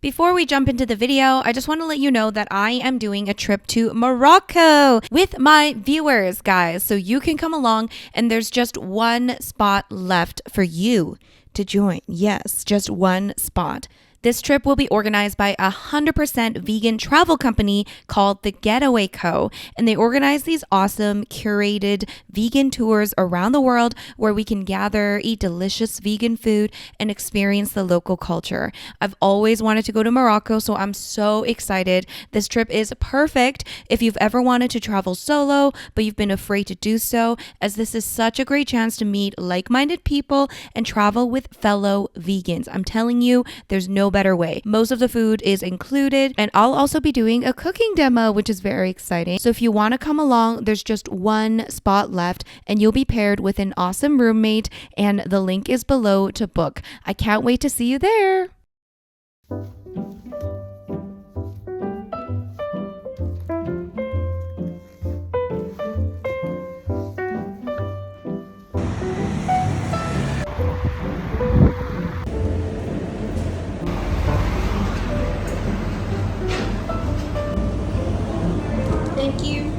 Before we jump into the video, I just want to let you know that I am doing a trip to Morocco with my viewers, guys. So you can come along and there's just one spot left for you to join. Yes, just one spot. This trip will be organized by a 100% vegan travel company called the Getaway Co. And they organize these awesome curated vegan tours around the world where we can gather, eat delicious vegan food, and experience the local culture. I've always wanted to go to Morocco, so I'm so excited. This trip is perfect if you've ever wanted to travel solo, but you've been afraid to do so, as this is such a great chance to meet like-minded people and travel with fellow vegans. I'm telling you, there's no better way. Most of the food is included, and I'll also be doing a cooking demo, which is very exciting. So if you want to come along, there's just one spot left and you'll be paired with an awesome roommate, and the link is below to book. I can't wait to see you there. Thank you.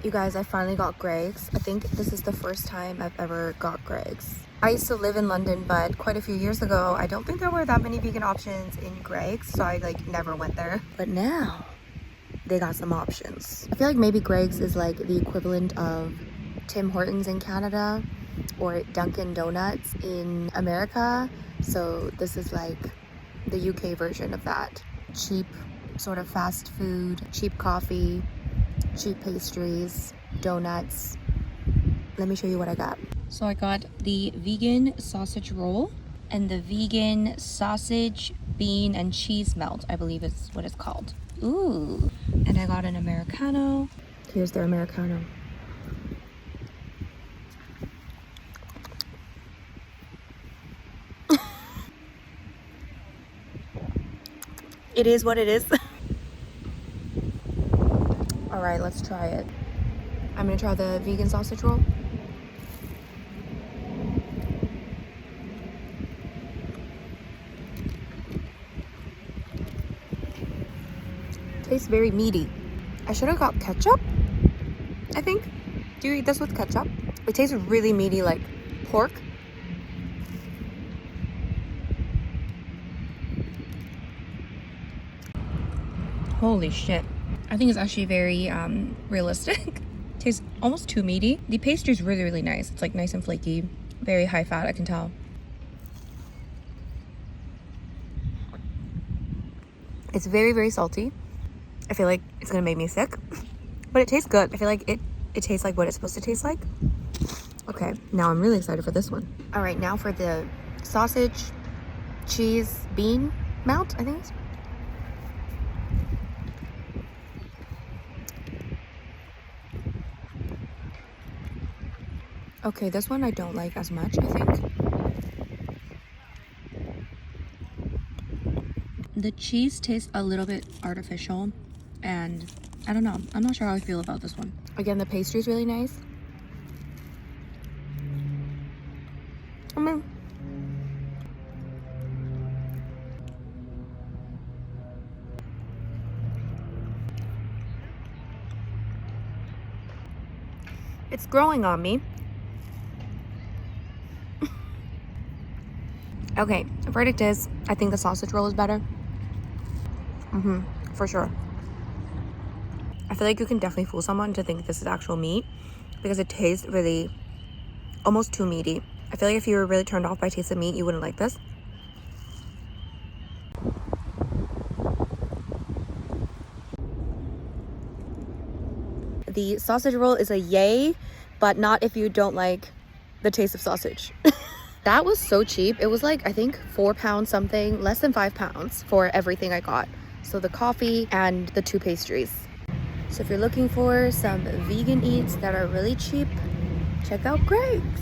You guys, I finally got GREGGS. I think this is the first time I've ever got GREGGS. I used to live in London, but quite a few years ago, I don't think there were that many vegan options in GREGGS, so I never went there. But now, they got some options. I feel like maybe GREGGS is like the equivalent of Tim Hortons in Canada or Dunkin' Donuts in America. So this is like the UK version of that. Cheap sort of fast food, cheap coffee, cheap pastries, donuts. Let me show you what I got. So I got the vegan sausage roll and the vegan sausage, bean, and cheese melt, I believe is what it's called. Ooh. And I got an Americano. Here's their Americano. It is what it is. All right, let's try it. I'm gonna try the vegan sausage roll. Tastes very meaty. I should have got ketchup, I think. Do you eat this with ketchup? It tastes really meaty, like pork. Holy shit. I think it's actually very realistic. Tastes almost too meaty. The pastry is really, really nice. It's like nice and flaky, very high fat, I can tell. It's very, very salty. I feel like it's gonna make me sick, but it tastes good. I feel like it tastes like what it's supposed to taste like. Okay, now I'm really excited for this one. All right, now for the sausage, cheese, bean melt, I think it's. Okay, this one I don't like as much, I think. The cheese tastes a little bit artificial, and I don't know. I'm not sure how I feel about this one. Again, the pastry is really nice. I mean, it's growing on me. Okay, the verdict is, I think the sausage roll is better. For sure. I feel like you can definitely fool someone to think this is actual meat because it tastes really almost too meaty. I feel like if you were really turned off by taste of meat, you wouldn't like this. The sausage roll is a yay, but not if you don't like the taste of sausage. That was so cheap. It was like, I think £4 something, less than £5 for everything I got. So the coffee and the 2 pastries. So if you're looking for some vegan eats that are really cheap, check out GREGGS.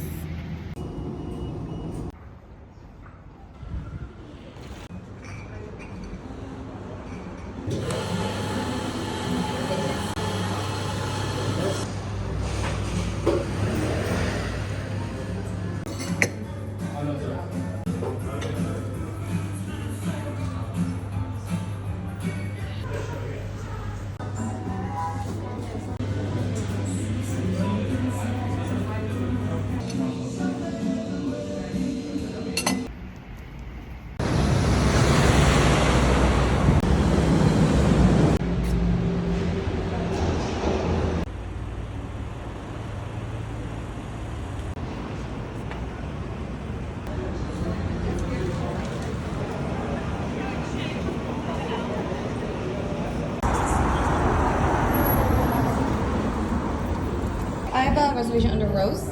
have a reservation under Rose.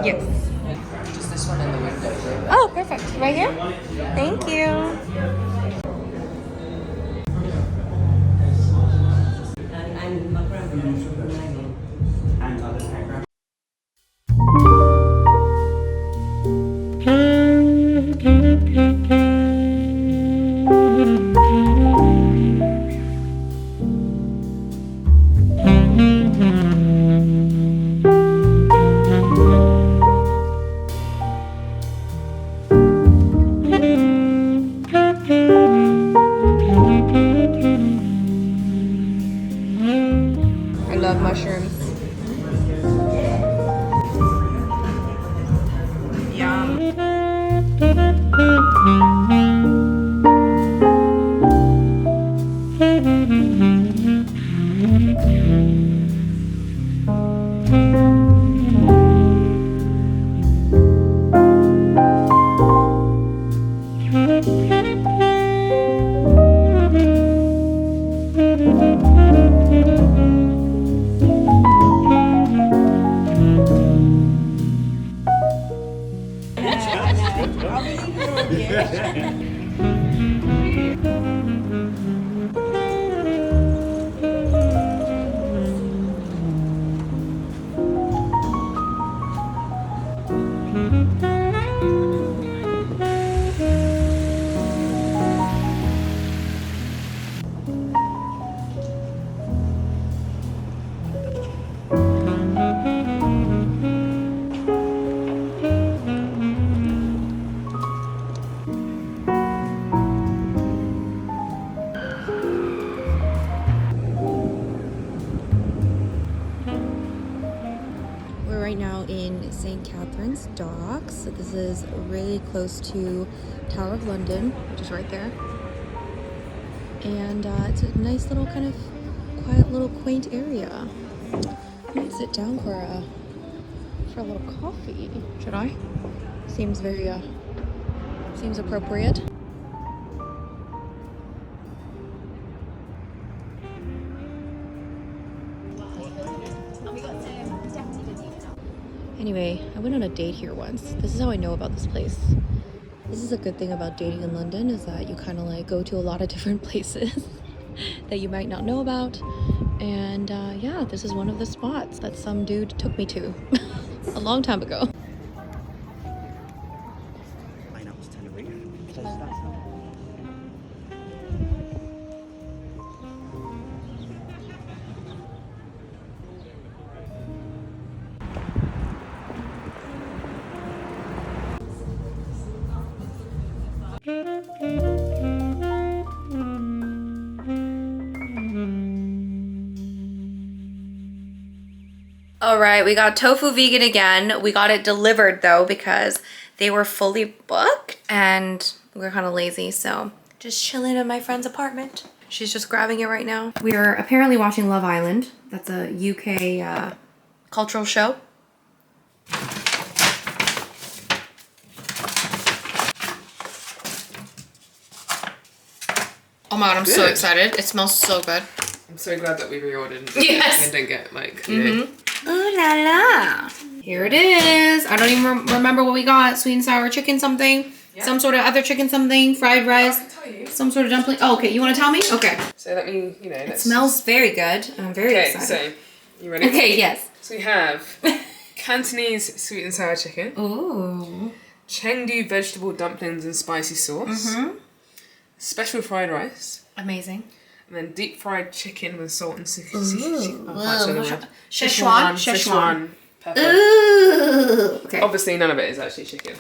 Yes. Just this one in the window. Oh, perfect. Right here? Thank you. I love mushrooms. Yum. We're right now in St. Catherine's Docks. So this is really close to Tower of London, which is right there. And it's a nice little kind of quiet little quaint area. I might sit down for a little coffee. Should I? Seems very seems appropriate. Anyway, I went on a date here once. This is how I know about this place. This is a good thing about dating in London, is that you kind of like go to a lot of different places that you might not know about. And yeah, this is one of the spots that some dude took me to a long time ago. All right, we got tofu vegan again. We got it delivered though because they were fully booked and we're kind of lazy, so just chilling in my friend's apartment. She's just grabbing it right now. We are apparently watching Love Island. That's a UK cultural show. Oh my god, I'm so excited. It smells so good. I'm so glad that we reordered. Yes. And didn't get like, you know. Ooh la la. Here it is. I don't even remember what we got. Sweet and sour chicken something. Yeah. Some sort of other chicken something. Fried rice. I can tell you. Some sort of dumpling. Oh, okay. You want to tell me? Okay. So let me, you know. It smells very good. I'm very excited. Okay, so you ready? Okay, yes. So we have Cantonese sweet and sour chicken. Ooh. Chengdu vegetable dumplings and spicy sauce. Special fried rice. Amazing. And then deep fried chicken with salt and Szechuan pepper. Ooh. Okay. Obviously none of it is actually chicken.